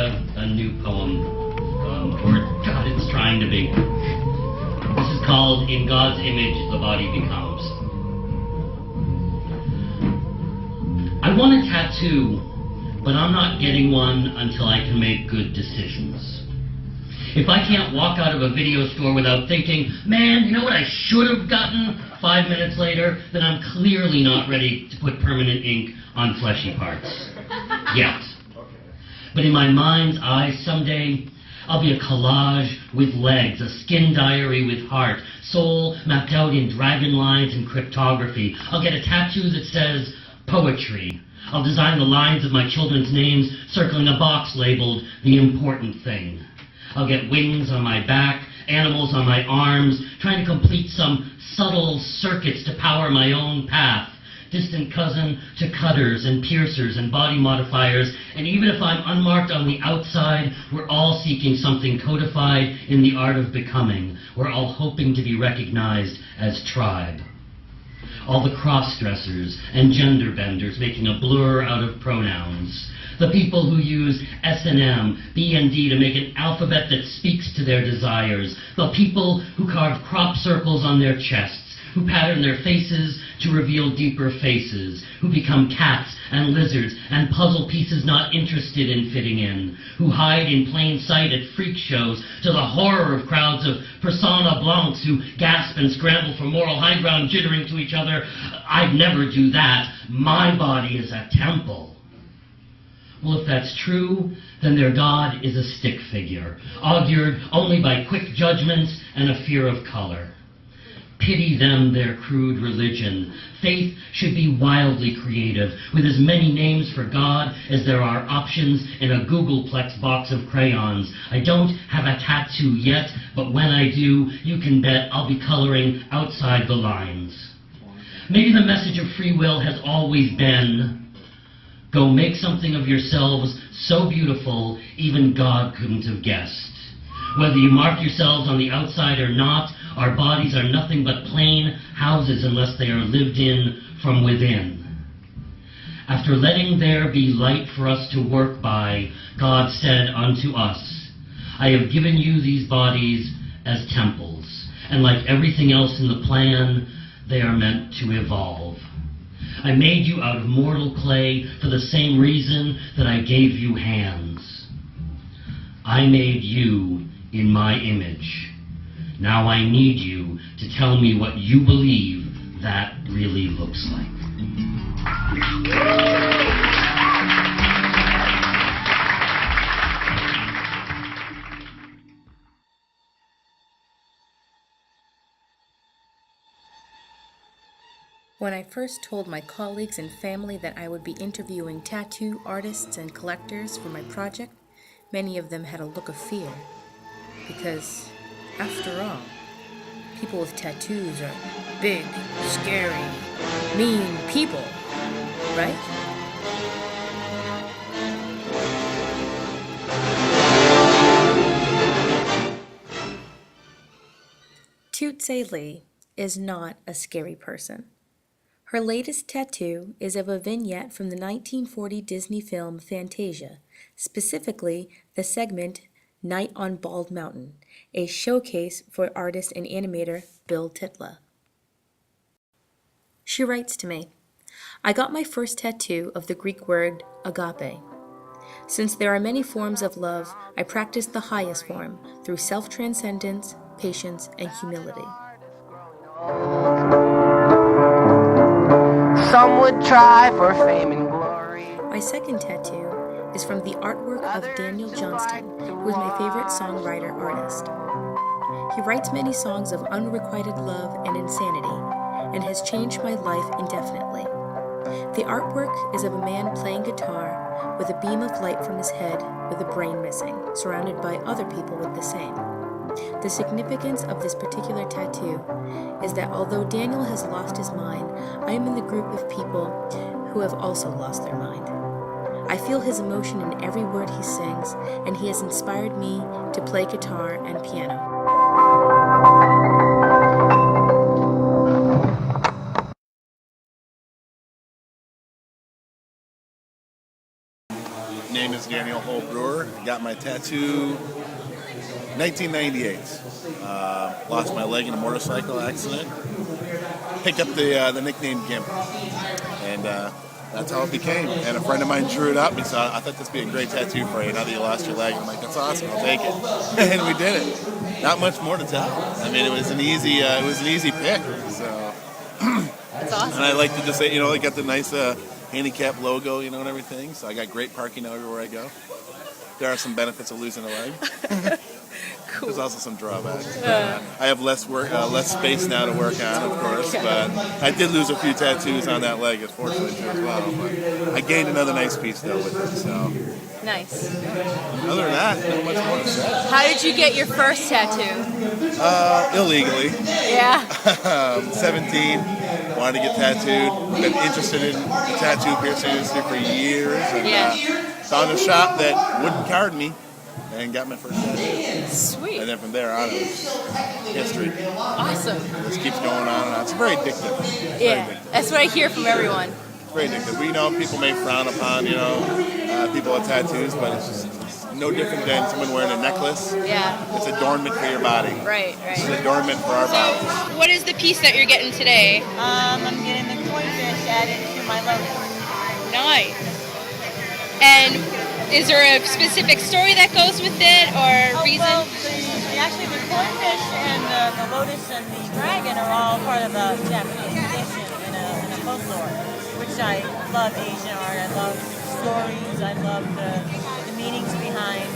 a new poem, or God, it's trying to be. This is called In God's Image, the Body Becomes. I want a tattoo, but I'm not getting one until I can make good decisions. If I can't walk out of a video store without thinking, man, you know what I should have gotten 5 minutes later, then I'm clearly not ready to put permanent ink on fleshy parts. Yet. But in my mind's eye, someday, I'll be a collage with legs, a skin diary with heart, soul mapped out in dragon lines and cryptography. I'll get a tattoo that says, poetry. I'll design the lines of my children's names circling a box labeled the important thing. I'll get wings on my back, animals on my arms, trying to complete some subtle circuits to power my own path. Distant cousin to cutters and piercers and body modifiers, and even if I'm unmarked on the outside, we're all seeking something codified in the art of becoming. We're all hoping to be recognized as tribe. All the cross-dressers and gender benders making a blur out of pronouns. The people who use S&M, B and D to make an alphabet that speaks to their desires. The people who carve crop circles on their chests, who pattern their faces to reveal deeper faces, who become cats and lizards and puzzle pieces not interested in fitting in, who hide in plain sight at freak shows to the horror of crowds of persona blancs who gasp and scramble for moral high ground, jittering to each other. I'd never do that. My body is a temple. Well, if that's true, then their God is a stick figure, augured only by quick judgments and a fear of color. Pity them, their crude religion. Faith should be wildly creative, with as many names for God as there are options in a Googleplex box of crayons. I don't have a tattoo yet, but when I do, you can bet I'll be coloring outside the lines. Maybe the message of free will has always been, go make something of yourselves so beautiful, even God couldn't have guessed. Whether you mark yourselves on the outside or not, our bodies are nothing but plain houses unless they are lived in from within. After letting there be light for us to work by, God said unto us, I have given you these bodies as temples, and like everything else in the plan, they are meant to evolve. I made you out of mortal clay for the same reason that I gave you hands. I made you in my image. Now I need you to tell me what you believe that really looks like. When I first told my colleagues and family that I would be interviewing tattoo artists and collectors for my project, many of them had a look of fear. Because, after all, people with tattoos are big, scary, mean people, right? Tootsie Lee is not a scary person. Her latest tattoo is of a vignette from the 1940 Disney film Fantasia, specifically the segment Night on Bald Mountain, a showcase for artist and animator Bill Titla. She writes to me, I got my first tattoo of the Greek word agape. Since there are many forms of love, I practice the highest form through self-transcendence, patience, and humility. Some would try for fame and glory. My second tattoo is from the artwork of Daniel Johnston, who is my favorite songwriter-artist. He writes many songs of unrequited love and insanity, and has changed my life indefinitely. The artwork is of a man playing guitar with a beam of light from his head with a brain missing, surrounded by other people with the same. The significance of this particular tattoo is that although Daniel has lost his mind, I am in the group of people who have also lost their mind. I feel his emotion in every word he sings, and he has inspired me to play guitar and piano. Name is Daniel Hole Brewer. I got my tattoo 1998. Lost my leg in a motorcycle accident. Picked up the nickname Gimp. And that's how it became. And a friend of mine drew it up. He said, I thought this would be a great tattoo for you now that you lost your leg. I'm like, that's awesome. I'll take it. And we did it. Not much more to tell. I mean, it was an easy pick. So. That's awesome. And I like to just say, I got the nice handicap logo, and everything. So I got great parking everywhere I go. There are some benefits of losing a leg. Cool. There's also some drawbacks. I have less space now to work on, of course. But I did lose a few tattoos on that leg, unfortunately, too, as well. But I gained another nice piece though with it. So. Nice. Other than that, not much more to say. How did you get your first tattoo? Illegally. Yeah. 17, wanted to get tattooed. Been interested in the tattoo piercing industry for years. And, found a shop that wouldn't card me and got my first tattoo. Sweet. And then from there on, it was history. Awesome. It just keeps going on and on. It's very addictive. Yeah, that's what I hear from everyone. It's very addictive. We know people may frown upon, people with tattoos, but it's no different than someone wearing a necklace. Yeah. It's adornment for your body. Right. It's adornment for our bodies. What is the piece that you're getting today? I'm getting the koi fish added to my lotus. Nice. And is there a specific story that goes with it, or reason? Well, actually, the koi fish and the lotus and the dragon are all part of a Japanese tradition in a folklore, which I love Asian art. I love stories. I love the meanings behind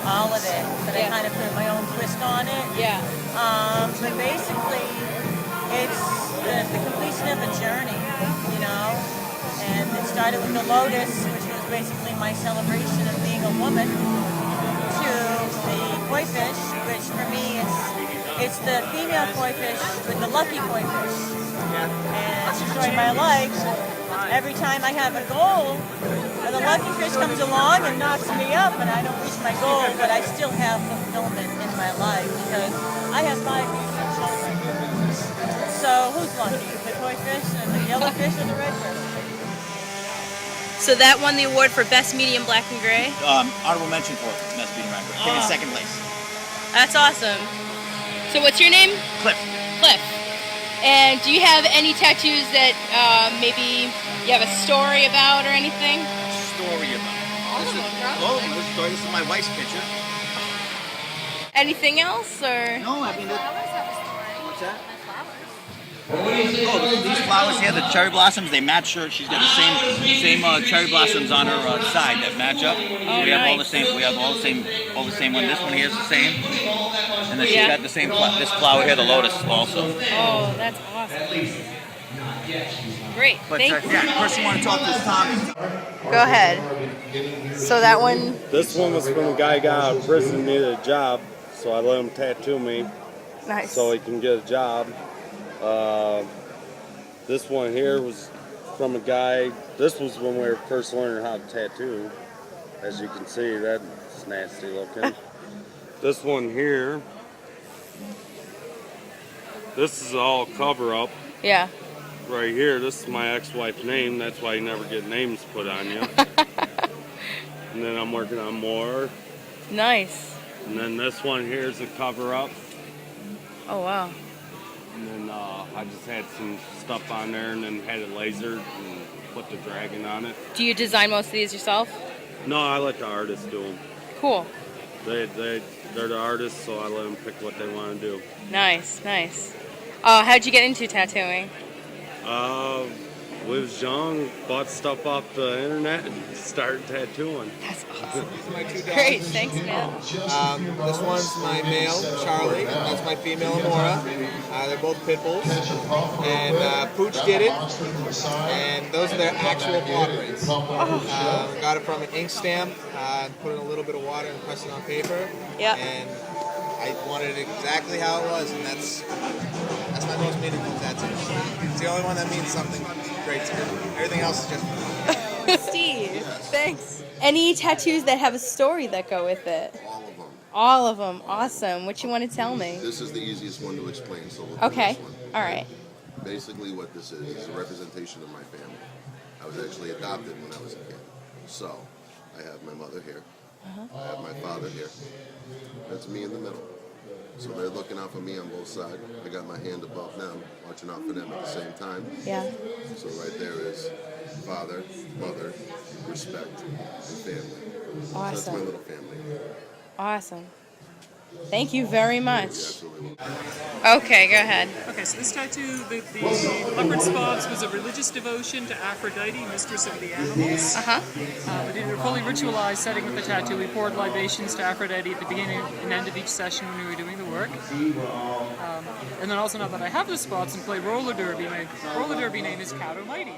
all of it. But I kind of put my own twist on it. Yeah. But basically, it's the completion of a journey, And it started with the lotus, which was basically my celebration of being a woman, to the koi fish, which for me it's the female koi fish with the lucky koi fish. And the story of my life, every time I have a goal, the lucky fish comes along and knocks me up and I don't reach my goal, but I still have fulfillment in my life because I have 5 beautiful children. So who's lucky? The koi fish and the yellow fish or the red fish? So that won the award for Best Medium Black and Gray? Honorable mention for Best Medium Black and Gray. Came in second place. That's awesome. So what's your name? Cliff. Cliff. And do you have any tattoos that maybe you have a story about or anything? Story about. This is my wife's picture. Anything else, or? No, I mean, what's that? Oh, these flowers here, the cherry blossoms, they match her. She's got the same cherry blossoms on her side that match up. We have all the same. We have all the same one. This one here is the same, and then she's got the same. This flower here, the lotus, also. Oh, that's awesome. Great. But Thank you. yeah, the person you want to talk to is Tom. Go ahead. So that one. This one was from a guy who got out of prison, needed a job, so I let him tattoo me Nice. so he can get a job. This one here was from a guy. This was when we were first learning how to tattoo. As you can see, that's nasty looking. This one here, this is all cover up. Yeah. Right here, this is my ex-wife's name. That's why you never get names put on you. And then I'm working on more. Nice. And then this one here is a cover up. Oh, wow. And then I just had some stuff on there and then had it lasered and put the dragon on it. Do you design most of these yourself? No, I let the artists do them. Cool. They're the artists, so I let them pick what they want to do. Nice, nice. How'd you get into tattooing? We was young, bought stuff off the internet, and started tattooing. That's awesome. These are my 2 dogs. Great, thanks, man. This one's my male, Charlie, and that's my female, Amora. They're both pit bulls. And Pooch did it, and those are their actual paw prints. Got it from an ink stamp, put in a little bit of water and pressed it on paper. Yeah. And I wanted it exactly how it was, and that's my most meaningful tattoo. It's the only one that means something great to me. Everything else is just... Steve, thanks. Any tattoos that have a story that go with it? All of them. All of them. Awesome. What you want to tell me? This is the easiest one to explain, so we'll do Okay. this one. All right. Basically what this is a representation of my family. I was actually adopted when I was a kid. So, I have my mother here. I have my father here. That's me in the middle. So they're looking out for me on both sides. I got my hand above them, watching out for them at the same time. Yeah. So right there is father, mother, respect, and family. So that's my little family. Awesome. Thank you very much. Absolutely. Okay, go ahead. Okay, so this tattoo, the leopard spots was a religious devotion to Aphrodite, mistress of the animals. We did a fully ritualized setting with the tattoo. We poured libations to Aphrodite at the beginning and end of each session when we were doing the work. And then also, now that I have the spots and play roller derby, my roller derby name is Cat Almighty.